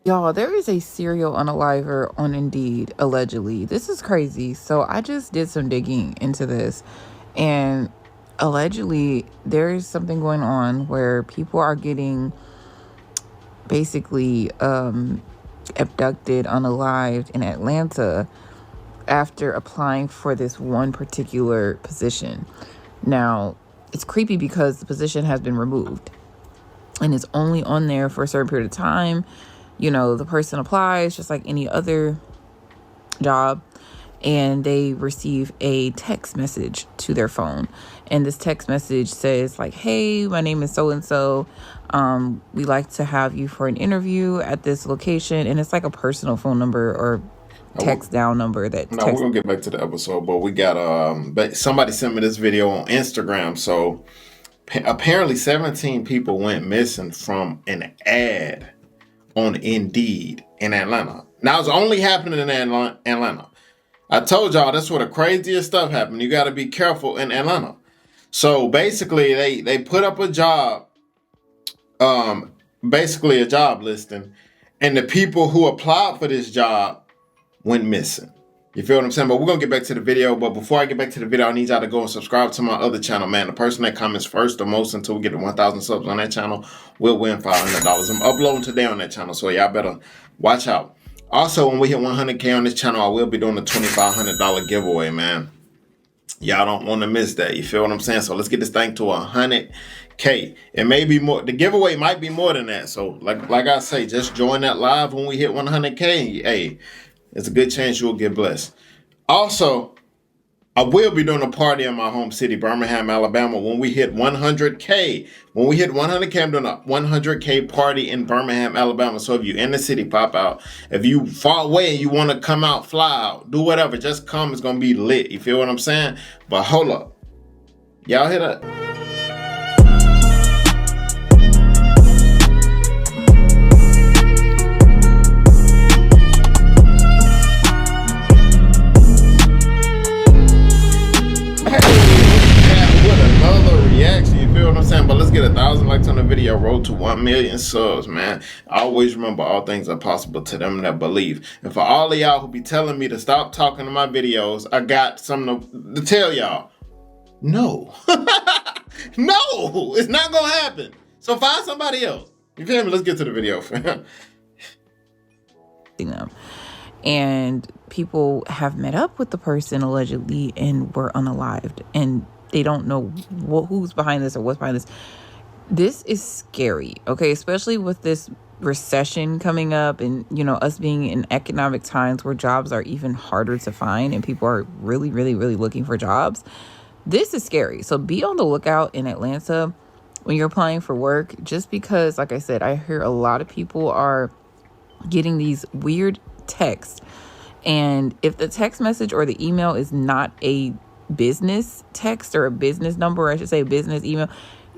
Y'all, there is a serial unaliver on Indeed, allegedly. This is crazy. So I just did some digging into this, and allegedly there is something going on where people are getting basically abducted, unalived in Atlanta after applying for this one particular position. Now, it's creepy because the position has been removed and it's only on there for a certain period of time. The person applies just like any other job, and they receive a text message to their phone. And this text message says like, hey, my name is so and so. We like to have you for an interview at this location. And it's like a personal phone number or text down number that No, we're gonna get back to the episode, but we got but somebody sent me this video on Instagram. So apparently 17 people went missing from an ad on Indeed in Atlanta. Now it's only happening in Atlanta. I told y'all that's where the craziest stuff happened. You got to be careful in Atlanta. So basically, they put up a job, basically a job listing, and the people who applied for this job went missing. You feel what I'm saying? But we're going to get back to the video. But before I get back to the video, I need y'all to go and subscribe to my other channel, man. The person that comments first or most until we get to 1,000 subs on that channel will win $500. I'm uploading today on that channel, so y'all better watch out. Also, when we hit 100K on this channel, I will be doing a $2,500 giveaway, man. Y'all don't want to miss that. You feel what I'm saying? So let's get this thing to 100K. It may be more. The giveaway might be more than that. So like I say, just join that live when we hit 100K. Hey, it's a good chance you'll get blessed. Also, I will be doing a party in my home city, Birmingham, Alabama, when we hit 100K. When we hit 100K, I'm doing a 100K party in Birmingham, Alabama. So if you're in the city, pop out. If you far away and you want to come out, fly out, do whatever, just come. It's going to be lit. You feel what I'm saying? But hold up. Y'all hear that? But let's get 1,000 likes on the video. Road to 1 million subs, man. I always remember all things are possible to them that believe. And for all of y'all who be telling me to stop talking to my videos, I got something to tell y'all. No. No, it's not gonna happen. So find somebody else. You feel me? Let's get to the video, fam. And people have met up with the person allegedly and were unalived, and they don't know who's behind this or what's behind this. This is scary, okay? Especially with this recession coming up and, us being in economic times where jobs are even harder to find and people are really, really, really looking for jobs. This is scary. So be on the lookout in Atlanta when you're applying for work, just because, like I said, I hear a lot of people are getting these weird texts. And if the text message or the email is not a business text or a business number, or I should say business email,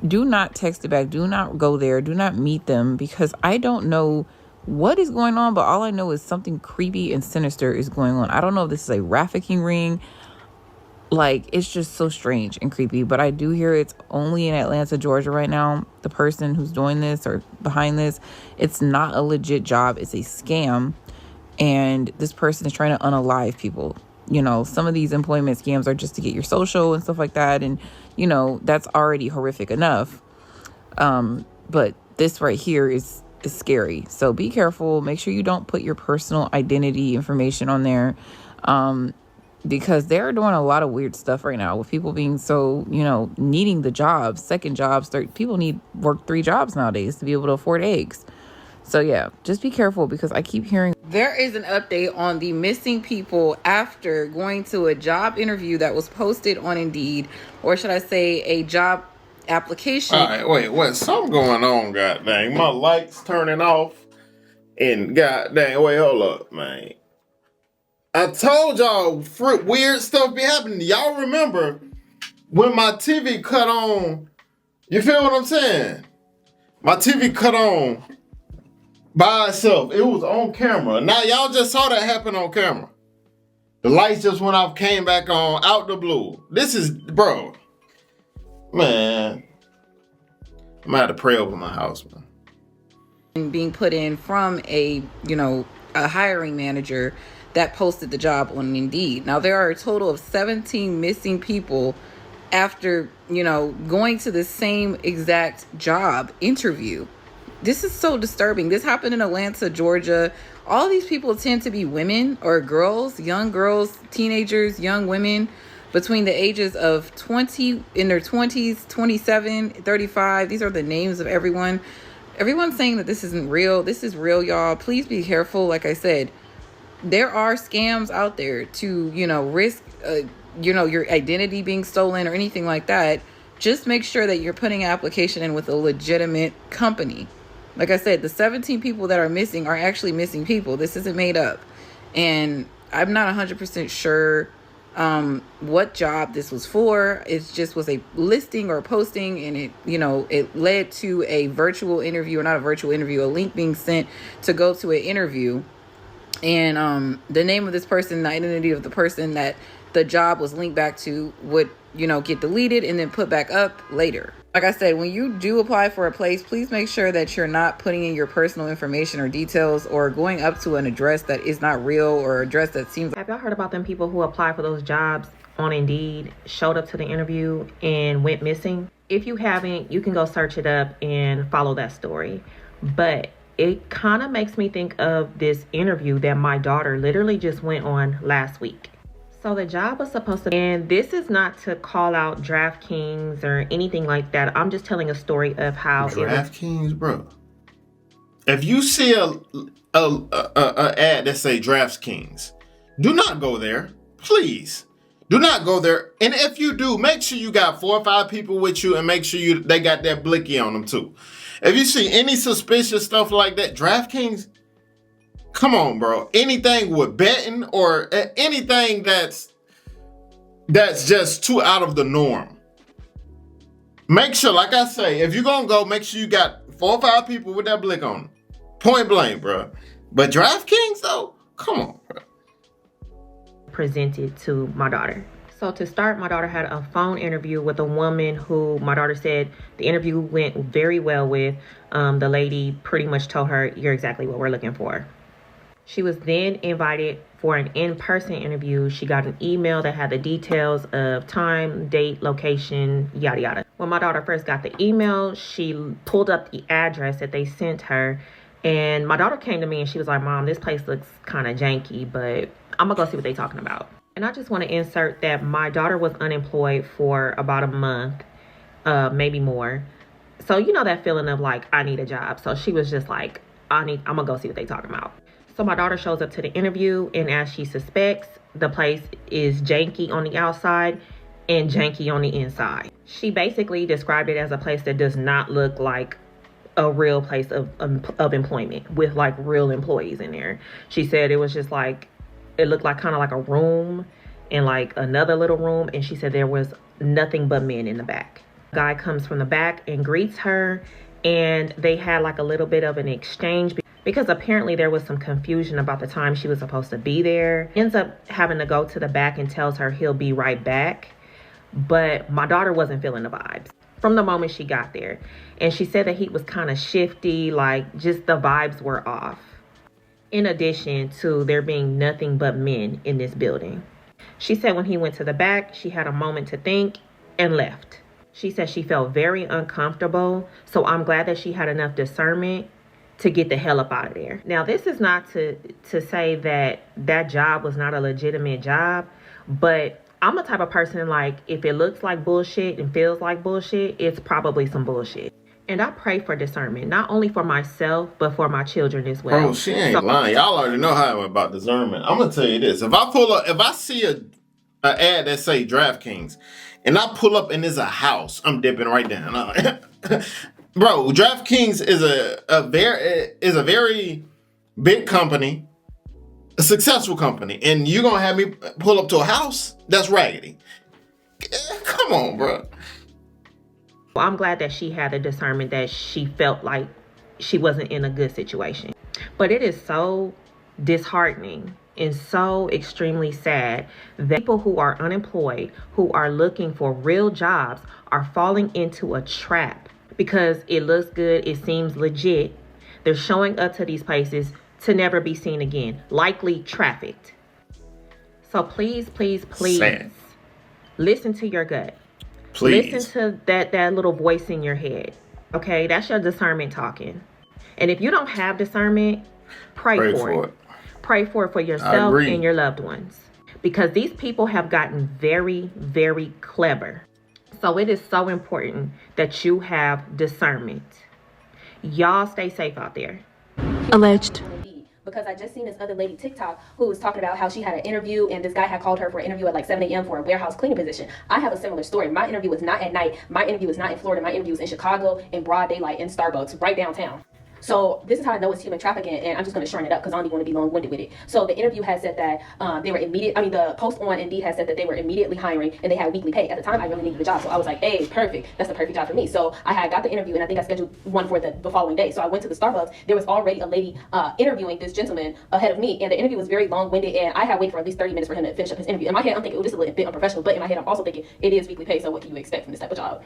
do not text it back. Do not go there. Do not meet them, because I don't know what is going on, but all I know is something creepy and sinister is going on. I don't know if this is a trafficking ring. Like, it's just so strange and creepy, but I do hear it's only in Atlanta, Georgia right now. The person who's doing this or behind this, it's not a legit job. It's a scam. And this person is trying to unalive people. Some of these employment scams are just to get your social and stuff like that. And, that's already horrific enough. But this right here is scary. So be careful. Make sure you don't put your personal identity information on there. Because they're doing a lot of weird stuff right now with people being so, needing the jobs, second jobs. People need work 3 jobs nowadays to be able to afford eggs. So yeah, just be careful, because I keep hearing there is an update on the missing people after going to a job interview that was posted on Indeed, or should I say a job application. All right, wait, something going on, god dang. My lights turning off, and god dang, wait, hold up, man. I told y'all weird stuff be happening. Y'all remember when my TV cut on? You feel what I'm saying? My TV cut on by itself. It was on camera. Now y'all just saw that happen on camera. The lights just went off, came back on, out the blue. This is, bro. Man. I'm gonna have to pray over my house, man. being put in from a hiring manager that posted the job on Indeed. Now there are a total of 17 missing people after going to the same exact job interview. This is so disturbing. This happened in Atlanta, Georgia. All these people tend to be women or girls, young girls, teenagers, young women between the ages of 20, in their 20s, 27, 35. These are the names of everyone. Everyone's saying that this isn't real. This is real, y'all. Please be careful. Like I said, there are scams out there to, risk, your identity being stolen or anything like that. Just make sure that you're putting an application in with a legitimate company. Like I said, the 17 people that are missing are actually missing people. This isn't made up. And I'm not 100% sure what job this was for. It just was a listing or a posting, and it led to a virtual interview, or not a virtual interview, a link being sent to go to an interview. And the name of this person, the identity of the person that the job was linked back to would, get deleted and then put back up later. Like I said, when you do apply for a place, please make sure that you're not putting in your personal information or details or going up to an address that is not real or address that seems. Have y'all heard about them people who apply for those jobs on Indeed, showed up to the interview and went missing? If you haven't, you can go search it up and follow that story. But it kind of makes me think of this interview that my daughter literally just went on last week. So the job was supposed to, and this is not to call out DraftKings or anything like that. I'm just telling a story of how DraftKings, bro. If you see a ad that say DraftKings, do not go there, please. Do not go there. And if you do, make sure you got 4 or 5 people with you, and make sure they got that blicky on them too. If you see any suspicious stuff like that, DraftKings, come on, bro. Anything with betting or anything that's just too out of the norm. Make sure, like I say, if you're gonna go, make sure you got 4 or 5 people with that blick on them. Point blank, bro. But DraftKings, though, come on, bro. Presented to my daughter. So to start, my daughter had a phone interview with a woman who my daughter said the interview went very well with. The lady pretty much told her, "You're exactly what we're looking for." She was then invited for an in-person interview. She got an email that had the details of time, date, location, yada, yada. When my daughter first got the email, she pulled up the address that they sent her. And my daughter came to me and she was like, "Mom, this place looks kind of janky, but I'm going to go see what they're talking about." And I just want to insert that my daughter was unemployed for about a month, maybe more. So you know that feeling of like, I need a job. So she was just like, I'm going to go see what they're talking about. So my daughter shows up to the interview, and as she suspects, the place is janky on the outside and janky on the inside. She basically described it as a place that does not look like a real place of employment with like real employees in there. She said it was just like, it looked like kind of like a room and like another little room. And she said there was nothing but men in the back. A guy comes from the back and greets her, and they had like a little bit of an exchange because apparently there was some confusion about the time she was supposed to be there. Ends up having to go to the back and tells her he'll be right back. But my daughter wasn't feeling the vibes from the moment she got there. And she said that he was kind of shifty, like just the vibes were off. In addition to there being nothing but men in this building. She said when he went to the back, she had a moment to think and left. She said she felt very uncomfortable. So I'm glad that she had enough discernment to get the hell up out of there. Now, this is not to say that that job was not a legitimate job, but I'm a type of person like, if it looks like bullshit and feels like bullshit, it's probably some bullshit. And I pray for discernment, not only for myself, but for my children as well. Bro, she ain't lying. Y'all already know how I'm about discernment. I'm going to tell you this. If I see an ad that say DraftKings, and I pull up and there's a house, I'm dipping right down. Bro, DraftKings is a very big company, a successful company, and you're going to have me pull up to a house? That's raggedy. Come on, bro. Well, I'm glad that she had the discernment that she felt like she wasn't in a good situation. But it is so disheartening and so extremely sad that people who are unemployed, who are looking for real jobs, are falling into a trap because it looks good, it seems legit. They're showing up to these places to never be seen again, likely trafficked. So please, please, please Sad. listen to your gut. Please. Listen to that little voice in your head. Okay, that's your discernment talking. And if you don't have discernment, pray for it. Pray for it for yourself and your loved ones. Because these people have gotten very, very clever. So it is so important that you have discernment. Y'all stay safe out there. Alleged. Because I just seen this other lady TikTok who was talking about how she had an interview and this guy had called her for an interview at like 7 a.m. for a warehouse cleaning position. I have a similar story. My interview was not at night. My interview was not in Florida. My interview was in Chicago in broad daylight in Starbucks right downtown. So this is how I know it's human trafficking, and I'm just going to shorten it up because I don't even want to be long-winded with it. So the interview has said that the post on Indeed has said that they were immediately hiring and they had weekly pay. At the time, I really needed a job, so I was like, hey, perfect. That's the perfect job for me. So I had got the interview, and I think I scheduled one for the following day. So I went to the Starbucks. There was already a lady interviewing this gentleman ahead of me, and the interview was very long-winded, and I had waited for at least 30 minutes for him to finish up his interview. In my head, I'm thinking, oh, this is a little bit unprofessional, but in my head, I'm also thinking it is weekly pay, so what can you expect from this type of job?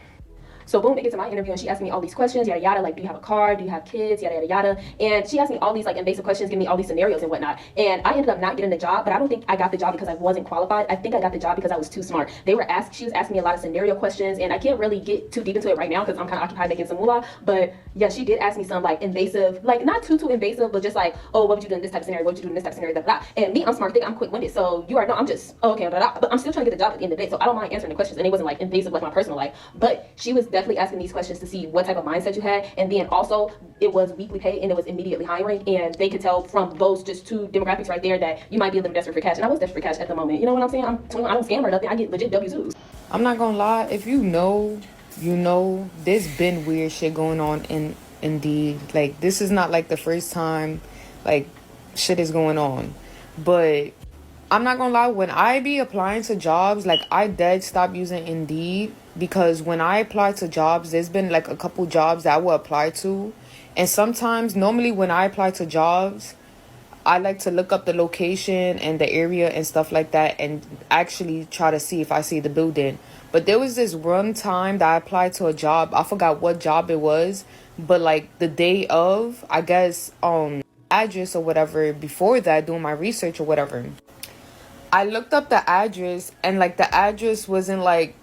So boom, they get to my interview and she asked me all these questions, yada yada, like, do you have a car? Do you have kids? Yada yada yada. And she asked me all these like invasive questions, giving me all these scenarios and whatnot. And I ended up not getting the job, but I don't think I got the job because I wasn't qualified. I think I got the job because I was too smart. She was asking me a lot of scenario questions, and I can't really get too deep into it right now because I'm kind of occupied making some moolah. But yeah, she did ask me some like invasive, like not too invasive, but just like, oh, what would you do in this type of scenario? What would you do in this type of scenario? Blah, blah, blah. And me, I'm smart, I'm quick-witted. So you already know I'm just, oh, okay, blah, blah. But I'm still trying to get the job at the end of the day. So I don't mind answering the questions. And it wasn't like invasive like my personal life. But she was definitely asking these questions to see what type of mindset you had. And then also it was weekly pay and it was immediately hiring, and they could tell from those just two demographics right there that you might be a little desperate for cash. And I was desperate for cash at the moment. You know what I'm saying? I don't scam or nothing. I get legit W2s. I'm not gonna lie, if you know, there's been weird shit going on in Indeed. Like, this is not like the first time like shit is going on. But I'm not gonna lie, when I be applying to jobs, like, I dead stop using Indeed, because when I apply to jobs, there's been like a couple jobs that I will apply to, and sometimes, normally when I apply to jobs, I like to look up the location and the area and stuff like that and actually try to see if I see the building. But there was this one time that I applied to a job. I forgot what job it was, but like the day of, I guess, address or whatever, before that, doing my research or whatever, I looked up the address, and like the address wasn't like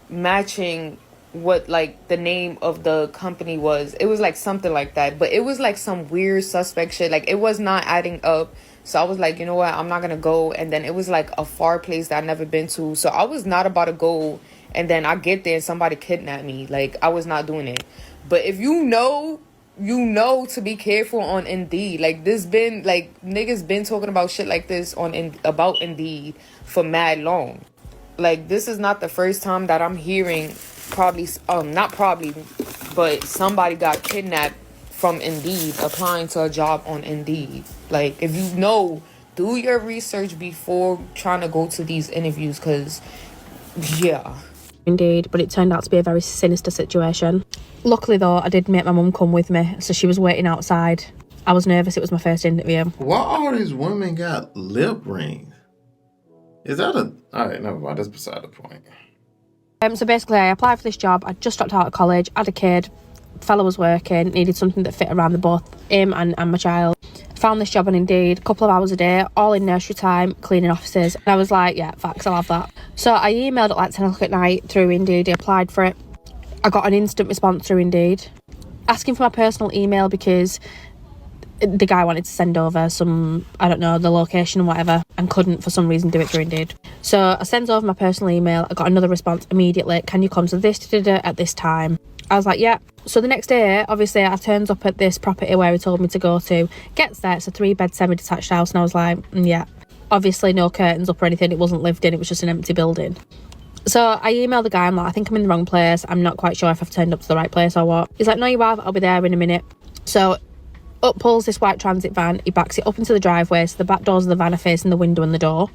matching what like the name of the company was. It was like something like that, but it was like some weird suspect shit. Like, it was not adding up. So I was like, you know what, I'm not gonna go. And then it was like a far place that I've never been to, so I was not about to go. And then I get there and somebody kidnapped me. Like, I was not doing it. But if you know to be careful on Indeed. Like, this been like, niggas been talking about shit like this about Indeed for mad long. Like, this is not the first time that I'm hearing not probably, but somebody got kidnapped from Indeed applying to a job on Indeed. Like, if you know, do your research before trying to go to these interviews, because yeah. Indeed, but it turned out to be a very sinister situation. Luckily though, I did make my mum come with me, so she was waiting outside. I was nervous, it was my first interview. Why all these women got lip rings? Is that alright, never mind, that's beside the point. So basically, I applied for this job. I just dropped out of college, had a kid, fella was working, needed something that fit around the both him and my child. Found this job on Indeed, a couple of hours a day, all in nursery time, cleaning offices. And I was like, yeah, facts, I'll have that. So I emailed at like 10 o'clock at night through Indeed. I applied for it. I got an instant response through Indeed, asking for my personal email because the guy wanted to send over some, I don't know, the location and whatever, and couldn't for some reason do it through Indeed. So I sent over my personal email. I got another response immediately. Can you come to this at this time? I was like, yeah. So the next day, obviously, I turns up at this property where he told me to go to. Gets there, it's a 3-bed semi-detached house, and I was like, yeah. Obviously, no curtains up or anything. It wasn't lived in. It was just an empty building. So I emailed the guy. I'm like, I think I'm in the wrong place. I'm not quite sure if I've turned up to the right place or what. He's like, no, you have. I'll be there in a minute. So up pulls this white transit van. He backs it up into the driveway, so the back doors of the van are facing the window and the door.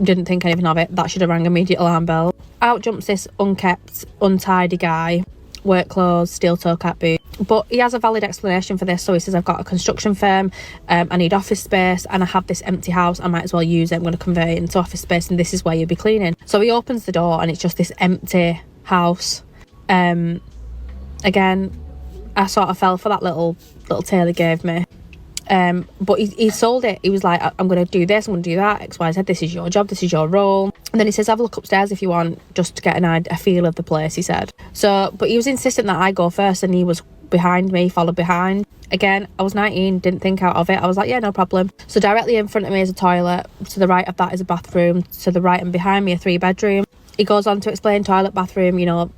Didn't think anything of it. That should have rang immediate alarm bell. Out jumps this unkempt, untidy guy. Work clothes, steel toe cap boot. But he has a valid explanation for this. So he says, I've got a construction firm, I need office space, and I have this empty house. I might as well use it. I'm going to convert it into office space, and this is where you'll be cleaning. So he opens the door, and it's just this empty house. Again, I sort of fell for that little tale he gave me. But he sold it. He was like, I'm going to do this, I'm going to do that, X, Y, Z, this is your job, this is your role. And then he says, have a look upstairs if you want, just to get a feel of the place, he said. So, but he was insistent that I go first, and he was behind me, followed behind. Again, I was 19, didn't think out of it. I was like, yeah, no problem. So directly in front of me is a toilet. To the right of that is a bathroom. To the right and behind me, a 3-bedroom. He goes on to explain toilet, bathroom, you know,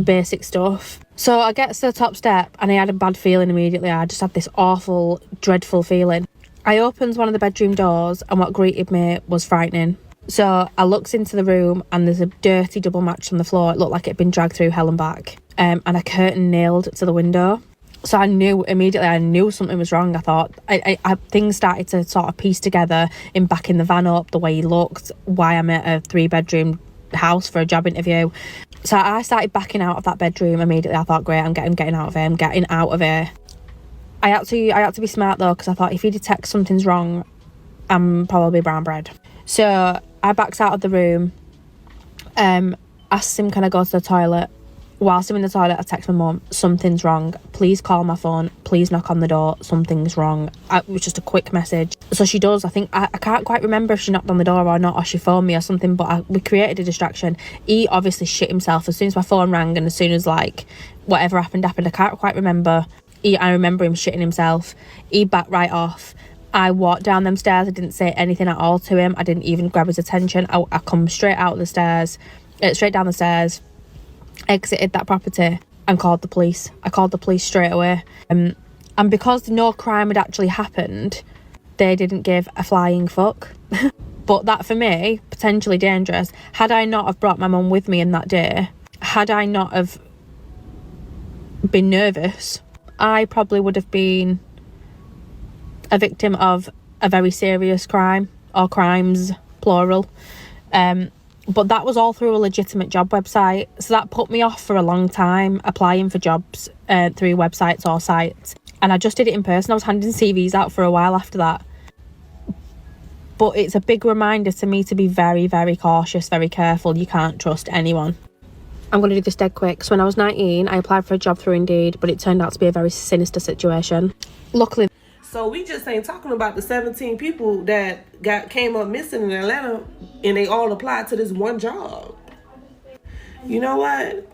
basic stuff. So I get to the top step, and I had a bad feeling immediately. I just had this awful, dreadful feeling. I opened one of the bedroom doors, and what greeted me was frightening. So I looked into the room, and there's a dirty double match on the floor. It looked like it'd been dragged through hell and back. And a curtain nailed to the window. So I knew something was wrong. I thought things started to sort of piece together in backing the van up, the way he looked, why I'm at a 3-bedroom house for a job interview. So I started backing out of that bedroom immediately. I thought, great, I'm getting out of here. I'm getting out of here. I had to be smart though, because I thought if he detects something's wrong, I'm probably brown bread. So I backed out of the room, asked him, can I go to the toilet? Whilst I'm in the toilet, I text my mum, something's wrong. Please call my phone. Please knock on the door. Something's wrong. It was just a quick message. So she does. I think, I can't quite remember if she knocked on the door or not, or she phoned me or something, but we created a distraction. He obviously shit himself as soon as my phone rang, and as soon as, like, whatever happened. I can't quite remember. I remember him shitting himself. He backed right off. I walked down them stairs. I didn't say anything at all to him. I didn't even grab his attention. I come straight down the stairs, exited that property, and called the police. I called the police straight away. And because no crime had actually happened, they didn't give a flying fuck. But that, for me, potentially dangerous. Had I not have brought my mum with me in that day, had I not have been nervous, I probably would have been a victim of a very serious crime, or crimes, plural. But that was all through a legitimate job website. So that put me off for a long time, applying for jobs through websites or sites. And I just did it in person. I was handing CVs out for a while after that. But it's a big reminder to me to be very, very cautious, very careful. You can't trust anyone. I'm going to do this dead quick. So when I was 19, I applied for a job through Indeed, but it turned out to be a very sinister situation. Luckily, so we just ain't talking about the 17 people that came up missing in Atlanta, and they all applied to this one job. You know what?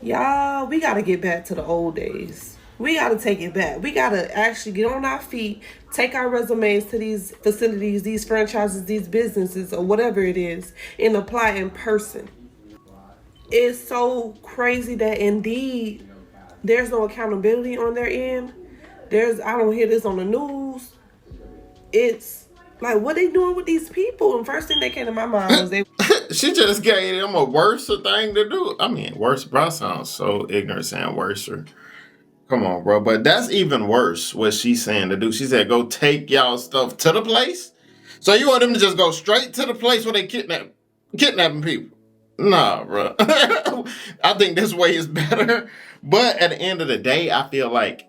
Y'all, we got to get back to the old days. We got to take it back. We got to actually get on our feet, take our resumes to these facilities, these franchises, these businesses, or whatever it is, and apply in person. It's so crazy that Indeed, there's no accountability on their end. I don't hear this on the news. It's like, what they doing with these people? And first thing that came to my mind was they... She just gave them a worse thing to do. I mean, worse, bro, sounds so ignorant saying worser. Come on, bro. But that's even worse, what she's saying to do. She said, go take y'all stuff to the place. So you want them to just go straight to the place where they kidnapping people? Nah, bro. I think this way is better. But at the end of the day, I feel like,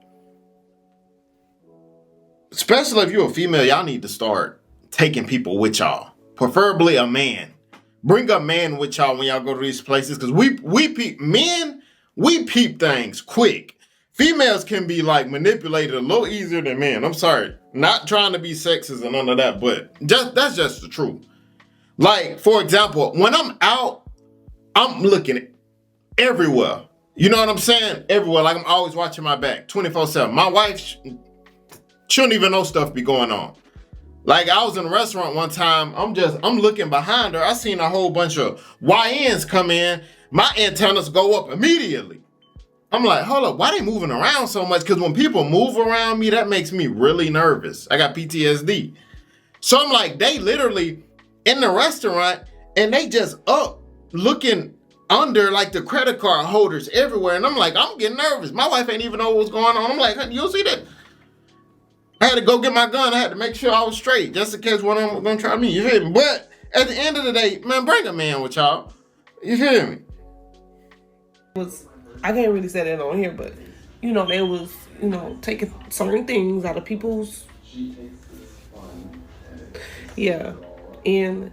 especially if you're a female, y'all need to start taking people with y'all. Preferably a man. Bring a man with y'all when y'all go to these places. Because we peep things quick. Females can be like manipulated a little easier than men. I'm sorry. Not trying to be sexist and none of that, but that's just the truth. Like, for example, when I'm out, I'm looking everywhere. You know what I'm saying? Everywhere. Like, I'm always watching my back 24/7. My wife shouldn't even know stuff be going on. Like, I was in a restaurant one time. I'm looking behind her. I seen a whole bunch of YNs come in. My antennas go up immediately. I'm like, hold up, why they moving around so much? Because when people move around me, that makes me really nervous. I got PTSD. So I'm like, they literally in the restaurant and they just up looking under like the credit card holders everywhere. And I'm like, I'm getting nervous. My wife ain't even know what's going on. I'm like, honey, you'll see that. I had to go get my gun. I had to make sure I was straight just in case one of them was going to try me. You feel me? But at the end of the day, man, bring a man with y'all. You feel me? I can't really say that on here, but, you know, they was, you know, taking certain things out of people's, yeah, and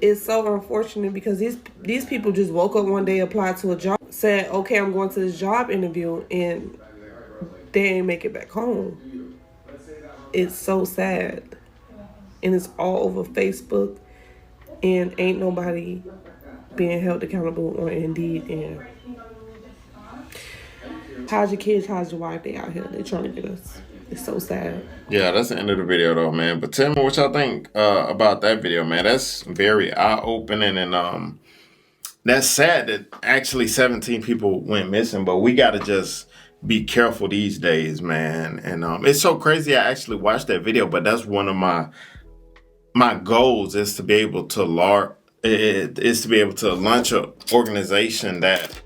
it's so unfortunate because these people just woke up one day, applied to a job, said, okay, I'm going to this job interview, and they ain't make it back home. It's so sad. And it's all over Facebook. And ain't nobody being held accountable on Indeed. And how's your kids? How's your wife? They out here. They trying to get us. It's so sad. Yeah, that's the end of the video though, man. But tell me what y'all think about that video, man. That's very eye-opening, and that's sad that actually 17 people went missing. But we gotta just be careful these days, man. And it's so crazy. I actually watched that video, but that's one of my goals is to be able to launch an organization that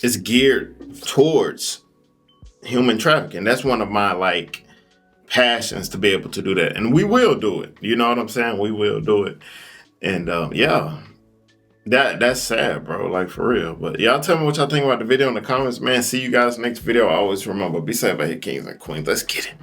is geared towards human trafficking. That's one of my like passions, to be able to do that, and we will do it. You know what I'm saying? We will do it, and yeah, that's sad, bro. Like for real. But y'all tell me what y'all think about the video in the comments, man. See you guys next video. Always remember, be safe out here, kings and queens. Let's get it.